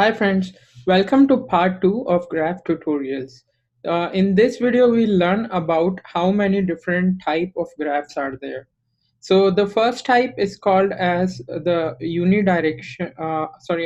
Hi friends, welcome to part 2 of graph tutorials. In this video, we'll learn about how many different type of graphs are there. So the first type is called as the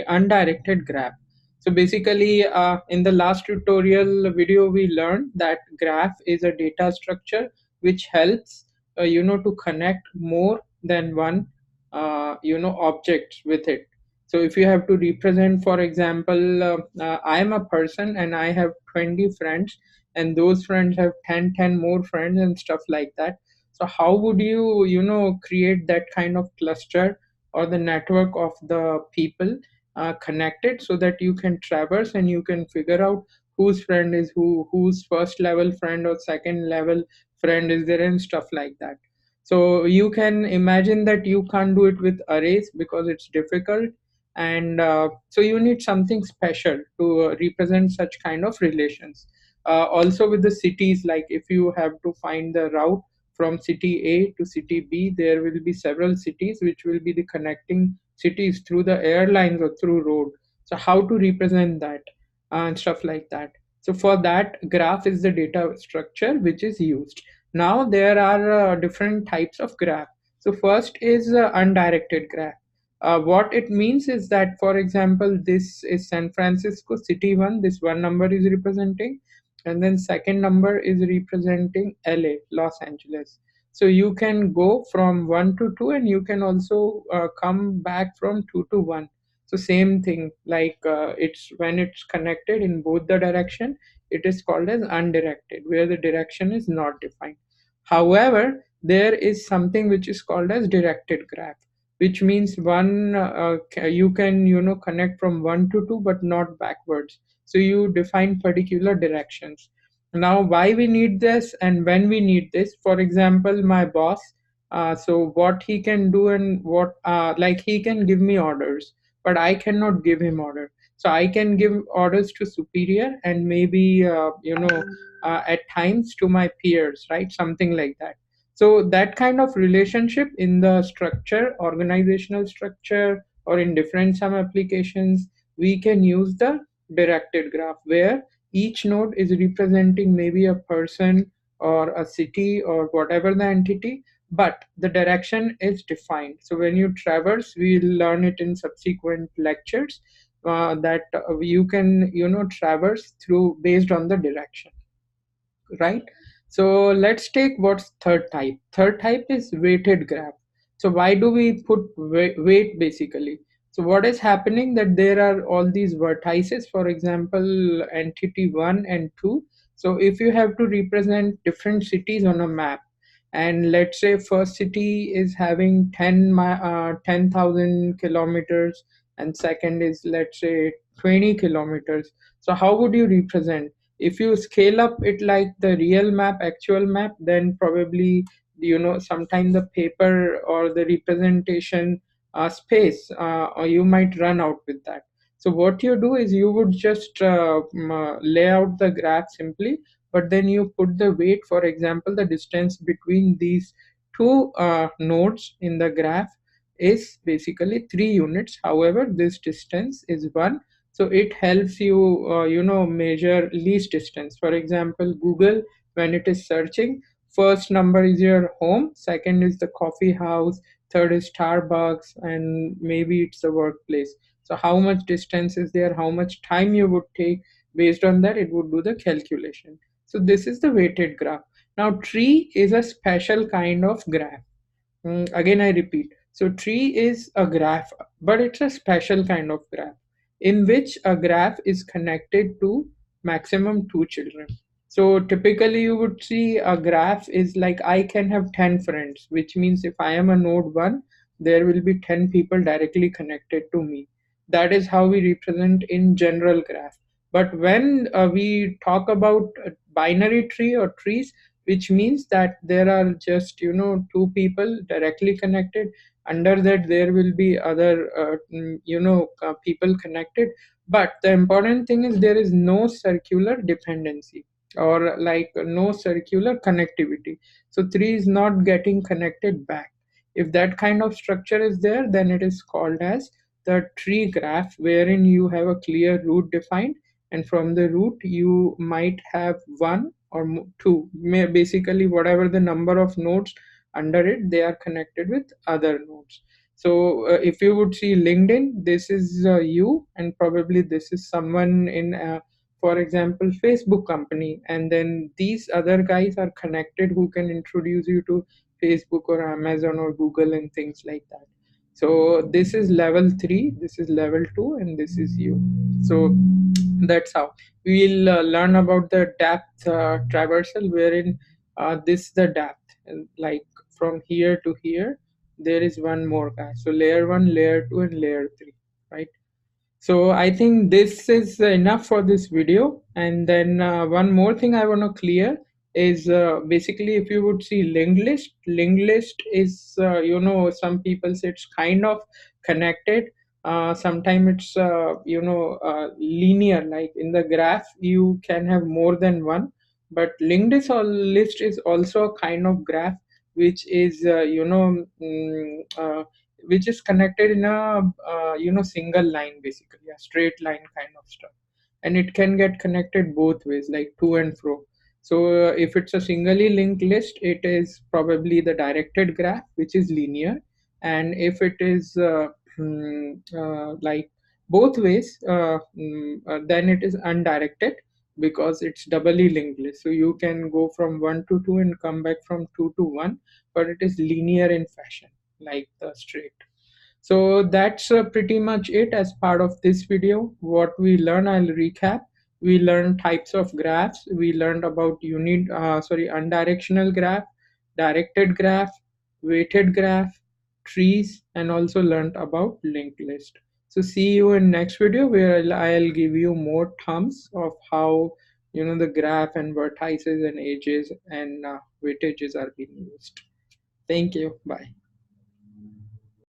undirected graph. So basically, in the last tutorial video, we learned that graph is a data structure which helps to connect more than one objects with it. So if you have to represent, for example, I am a person and I have 20 friends, and those friends have 10 more friends and stuff like that. So how would you create that kind of cluster or the network of the people connected so that you can traverse and you can figure out whose friend is whose first level friend or second level friend is there and stuff like that. So you can imagine that you can't do it with arrays because it's difficult, and so you need something special to represent such kind of relations. Also with the cities, like if you have to find the route from city A to city B, there will be several cities which will be the connecting cities through the airlines or through road. So how to represent that and stuff like that. So for that, graph is the data structure which is used. Now there are different types of graph. So first is undirected graph. What it means is that, for example, this is San Francisco city 1, this one number is representing, and then second number is representing LA, Los Angeles. So you can go from 1 to 2, and you can also come back from 2 to 1. So same thing, like it's when it's connected in both the direction, it is called as undirected, where the direction is not defined. However, there is something which is called as directed graph, which means you can connect from 1 to 2 but not backwards. So you define particular directions. Now why we need this and when we need this, for example, my boss, so what he can do and what like he can give me orders, but I cannot give him order. So I can give orders to superior and maybe at times to my peers, right? Something like that. So that kind of relationship in the structure, organizational structure, or in different some applications, we can use the directed graph where each node is representing maybe a person or a city or whatever the entity, but the direction is defined. So when you traverse, we'll learn it in subsequent lectures, that you can traverse through based on the direction, right? So let's take what's third type. Third type is weighted graph. So why do we put weight basically? So what is happening that there are all these vertices, for example, entity 1 and 2. So if you have to represent different cities on a map, and let's say first city is having 10,000 kilometers, and second is, let's say, 20 kilometers. So how would you represent? If you scale up it like the real map, actual map, then probably sometimes the paper or the representation space, or you might run out with that. So what you do is you would just lay out the graph simply, but then you put the weight. For example, the distance between these two nodes in the graph is basically 3 units. However, this distance is 1, so it helps you measure least distance. For example, Google, when it is searching, first number is your home, second is the coffee house, third is Starbucks, and maybe it's the workplace. So how much distance is there, how much time you would take, based on that it would do the calculation. So this is the weighted graph. Now tree is a special kind of graph. Again, I repeat. So tree is a graph, but it's a special kind of graph in which a graph is connected to maximum 2 children. So typically you would see a graph is like I can have 10 friends, which means if I am a node 1, there will be 10 people directly connected to me. That is how we represent in general graph. But when we talk about binary tree or trees, which means that there are just two people directly connected. Under that there will be other people connected, but the important thing is there is no circular dependency, or like no circular connectivity. So 3 is not getting connected back. If that kind of structure is there, then it is called as the tree graph wherein you have a clear root defined, and from the root you might have one or two, basically whatever the number of nodes under it, they are connected with other nodes. So if you would see LinkedIn, this is you, and probably this is someone in for example Facebook company, and then these other guys are connected who can introduce you to Facebook or Amazon or Google and things like that. So this is level 3, this is level 2, and this is you. So that's how we'll learn about the depth traversal, wherein this the depth, and like from here to here there is one more guy. So layer 1, layer 2, and layer 3, right? So I think this is enough for this video. And then one more thing I want to clear is basically if you would see linked list is, some people say it's kind of connected. Sometimes it's, linear, like in the graph, you can have more than one, but list is also a kind of graph, which is, which is connected in a single line, basically a straight line kind of stuff, and it can get connected both ways, like to and fro. So if it's a singly linked list, it is probably the directed graph, which is linear. And if it is like both ways, then it is undirected, because it's doubly linked list, so you can go from 1 to 2 and come back from 2 to 1, but it is linear in fashion, like the straight. So that's pretty much it as part of this video. What we learn, I'll recap. We learned types of graphs. We learned about unidirectional graph, directed graph, weighted graph, trees, and also learned about linked list. So see you in next video, where I'll give you more terms of how the graph and vertices and edges and weightages are being used. Thank you. Bye.